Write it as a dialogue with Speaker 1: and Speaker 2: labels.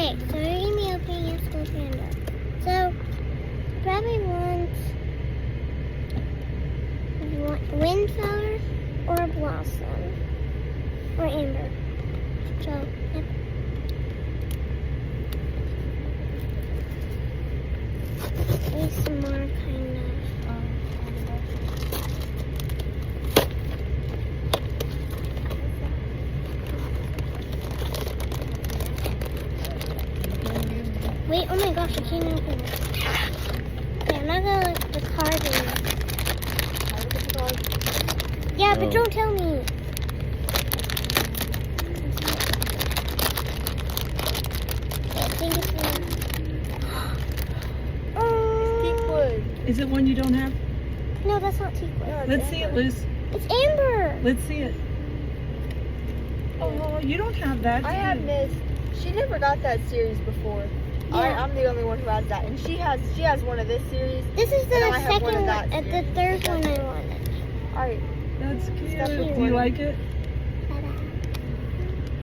Speaker 1: Okay, so we're going to be opening a school panda. So, probably want windflower or blossom or amber. So, yep. Maybe some more kind of. Wait, oh my gosh, I can't open it. Okay, I'm not gonna let the card in. Yeah, but don't tell me. I think it's
Speaker 2: Teakwood.
Speaker 3: Is it one you don't have?
Speaker 1: No, that's not teakwood.
Speaker 2: No,
Speaker 3: Let's see it, Luz.
Speaker 1: It's amber.
Speaker 3: Let's see it. Oh, you don't have that.
Speaker 2: I
Speaker 3: do
Speaker 2: have
Speaker 3: you?
Speaker 2: missed. She never got that series before.
Speaker 1: Yeah.
Speaker 2: I'm the only one who has that, and she has one of this series.
Speaker 1: This is the
Speaker 2: And I have
Speaker 1: second
Speaker 2: one of
Speaker 1: one,
Speaker 2: that
Speaker 1: the
Speaker 2: series.
Speaker 1: third one I wanted.
Speaker 2: All right.
Speaker 3: That's cute.
Speaker 2: Stuff with
Speaker 3: Do you
Speaker 2: one.
Speaker 3: like it?